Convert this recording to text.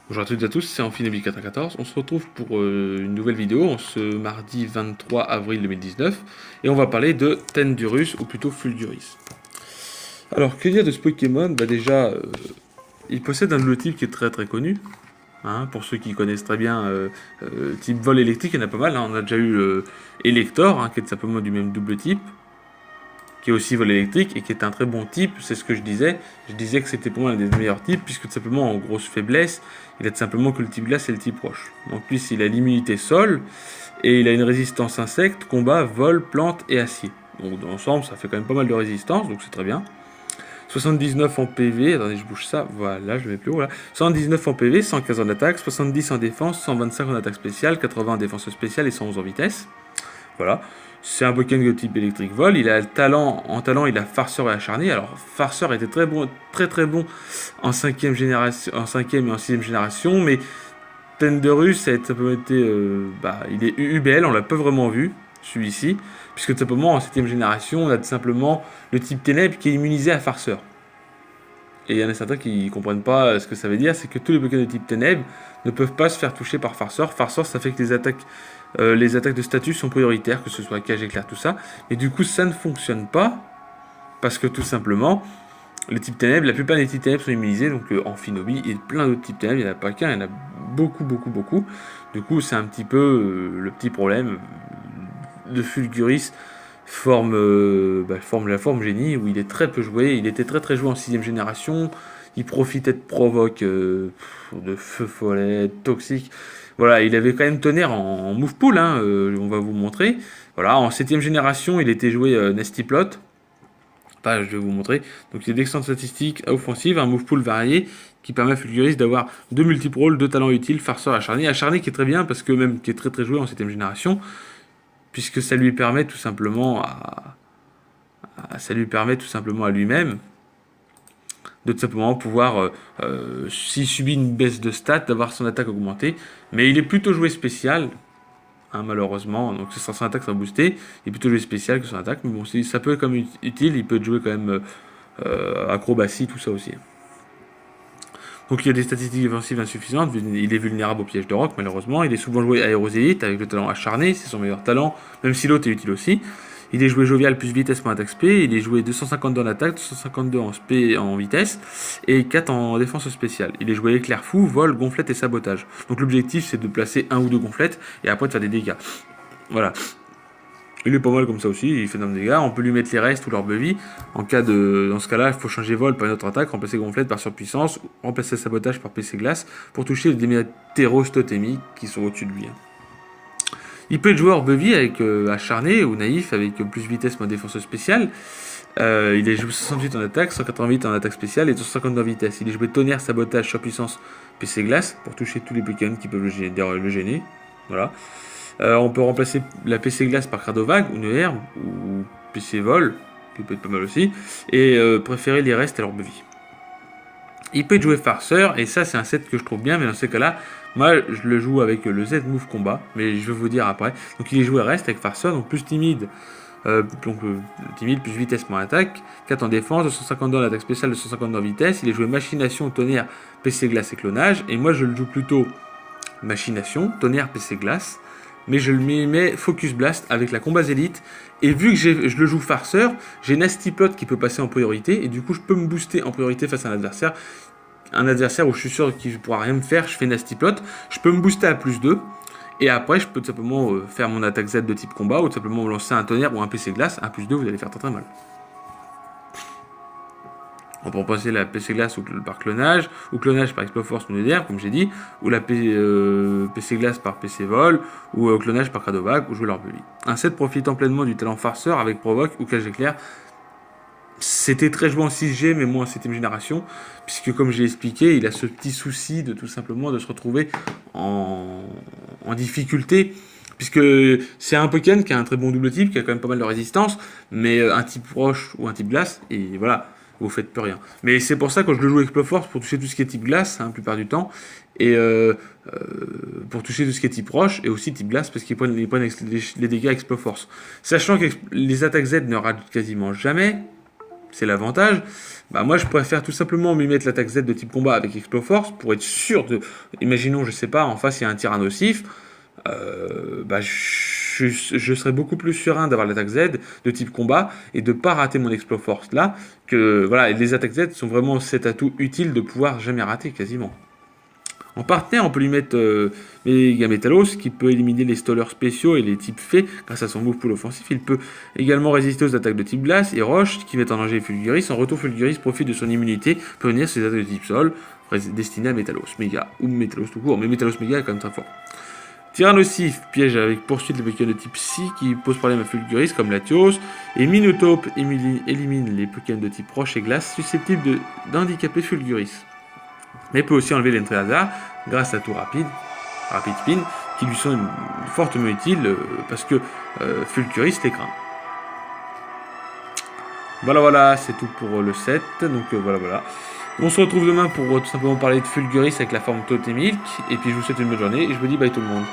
Bonjour à toutes et à tous, c'est Amphinobi94. On se retrouve pour une nouvelle vidéo en ce mardi 23 avril 2019 et on va parler de Tendurus ou plutôt Fulguris. Alors, que dire de ce Pokémon? Bah déjà, il possède un double type qui est très très connu. Hein, pour ceux qui connaissent très bien type vol électrique, il y en a pas mal. Hein. On a déjà eu Elector, hein, qui est simplement du même double type, qui est aussi vol électrique et qui est un très bon type, c'est ce que je disais. Je disais que c'était pour moi un des meilleurs types, puisque tout simplement en grosse faiblesse, il a tout simplement que le type glace et le type roche. Donc lui, il a l'immunité sol, et il a une résistance insecte, combat, vol, plante et acier. Donc dans l'ensemble, ça fait quand même pas mal de résistance, donc c'est très bien. 79 en PV, attendez, je bouge ça, voilà, je le mets plus haut là. 79 en PV, 115 en attaque, 70 en défense, 125 en attaque spéciale, 80 en défense spéciale et 111 en vitesse. Voilà. C'est un Pokémon de type électrique vol. Il a le talent, en talent, il a farceur et acharné. Alors, farceur était très bon, très très bon en 5ème génération, en 5ème et en 6ème génération, mais Tendurus, ça a simplement été, il est UBL, on l'a pas vraiment vu, celui-ci, puisque tout simplement en 7ème génération, on a tout simplement le type ténèbres qui est immunisé à farceur. Et il y en a certains qui ne comprennent pas ce que ça veut dire, c'est que tous les Pokémon de type ténèbres ne peuvent pas se faire toucher par farceur. Farceur, ça fait que les attaques de statut sont prioritaires, que ce soit cage éclair, tout ça. Et du coup, ça ne fonctionne pas, parce que tout simplement, les types ténèbres, la plupart des types ténèbres sont immunisés, donc Amphinobi et plein d'autres types ténèbres, il n'y en a pas qu'un, il y en a beaucoup, beaucoup, beaucoup. Du coup, c'est un petit peu le petit problème de Fulguris forme la forme génie où il est très peu joué. Il était très très joué en 6ème génération. Il profitait de provoque, de feu follet, toxique. Voilà, il avait quand même tonnerre en move pool, hein, on va vous montrer. Voilà, en 7ème génération, il était joué Nasty Plot. Enfin, je vais vous montrer. Donc il y a d'excellentes statistiques offensives, un move pool varié qui permet à Fulguris d'avoir deux multiples rôles, deux talents utiles, farceur, acharné. Acharné qui est très bien parce que même qui est très très joué en 7ème génération, puisque ça lui permet tout simplement à lui-même de tout simplement pouvoir, s'il subit une baisse de stats, d'avoir son attaque augmentée. Mais il est plutôt joué spécial, hein, malheureusement. Donc son attaque sera boostée. Il est plutôt joué spécial que son attaque. Mais bon, ça peut être comme utile. Il peut jouer quand même acrobatie, tout ça aussi. Donc il y a des statistiques offensives insuffisantes. Il est vulnérable au piège de roc, malheureusement. Il est souvent joué aérosélite avec le talent acharné. C'est son meilleur talent, même si l'autre est utile aussi. Il est joué jovial plus vitesse pour attaque spé. Il est joué 252 en attaque, 252 en spé en vitesse et 4 en défense spéciale. Il est joué éclair fou, vol, gonflette et sabotage. Donc l'objectif c'est de placer un ou deux gonflettes et après de faire des dégâts. Voilà. Il est pas mal comme ça aussi, il fait de dégâts. On peut lui mettre les restes ou leur bevy. Dans ce cas-là, il faut changer vol par une autre attaque, remplacer gonflette par surpuissance, remplacer sabotage par PC glace pour toucher les démétéros totémiques qui sont au-dessus de lui. Il peut être joueur bevy avec acharné ou naïf avec plus vitesse moins défense spéciale. Il est joué 68 en attaque, 188 en attaque spéciale et 252 en vitesse. Il est joué tonnerre, sabotage, surpuissance, PC glace pour toucher tous les Pokémon qui peuvent le gêner. Voilà. On peut remplacer la PC glace par Cradovague ou Herbe ou PC vol, qui peut être pas mal aussi, et préférer les restes à leur bevy. Il peut être joué farceur, et ça c'est un set que je trouve bien, mais dans ces cas-là, moi je le joue avec le Z-Move combat, mais je vais vous dire après. Donc il est joué reste avec farceur, donc plus timide, timide plus vitesse moins attaque, 4 en défense, 252 en attaque spéciale, 252 en vitesse. Il est joué machination, tonnerre, PC glace et clonage, et moi je le joue plutôt machination, tonnerre, PC glace, mais je le mets focus blast avec la combat élite. Et vu que je le joue farceur, j'ai Nasty Plot qui peut passer en priorité, et du coup je peux me booster en priorité face à un adversaire. Un adversaire où je suis sûr qu'il ne pourra rien me faire, je fais Nasty Plot, je peux me booster à plus 2, et après je peux tout simplement faire mon attaque Z de type combat, ou tout simplement me lancer un tonnerre ou un PC glace, un plus 2 vous allez faire très très mal. On peut remplacer la PC glace par clonage, ou clonage par Exploforce ou Nether, comme j'ai dit, ou la PC glace par PC vol, ou clonage par Cradovac, ou jouer leur bully. Un set profitant pleinement du talent farceur avec provoque ou cage éclair. C'était très joué en 6G, mais moins en 7ème génération, puisque comme j'ai expliqué, il a ce petit souci de tout simplement de se retrouver en difficulté, puisque c'est un Pokémon qui a un très bon double type, qui a quand même pas mal de résistance, mais un type roche ou un type glace, et voilà, vous faites plus rien. Mais c'est pour ça que je le joue avec Exploforce pour toucher tout ce qui est type glace, hein, la plupart du temps, et pour toucher tout ce qui est type roche, et aussi type glace, parce qu'ils prennent les dégâts Exploforce. Sachant que les attaques Z ne ratent quasiment jamais, c'est l'avantage. Bah moi je préfère tout simplement lui mettre l'attaque Z de type combat avec Exploforce pour être sûr de... Imaginons, je sais pas, en face il y a un tir nocif, bah je serais beaucoup plus serein d'avoir l'attaque Z de type combat et de pas rater mon Exploforce là, que voilà, et les attaques Z sont vraiment cet atout utile de pouvoir jamais rater quasiment. En partenaire, on peut lui mettre Megametalos qui peut éliminer les stallers spéciaux et les types fées grâce à son move pool offensif. Il peut également résister aux attaques de type glace et roche qui mettent en danger Fulguris. En retour, Fulguris profite de son immunité pour venir sur les attaques de type sol destinées à Metalos Mega ou Metalos tout court, mais Metalos Mega est quand même très fort. Tyrannosif piège avec poursuite les Pokémon de type Psy qui posent problème à Fulguris comme Latios, et Minotape élimine les Pokémon de type roche et glace susceptibles d'handicaper Fulguris. Mais peut aussi enlever l'Entreazar grâce à tout rapide spin, qui lui sont fortement utiles parce que Fulguris les craint. Voilà, c'est tout pour le set. Donc voilà. On se retrouve demain pour tout simplement parler de Fulguris avec la forme Totemilk. Et puis je vous souhaite une bonne journée et je vous dis bye tout le monde.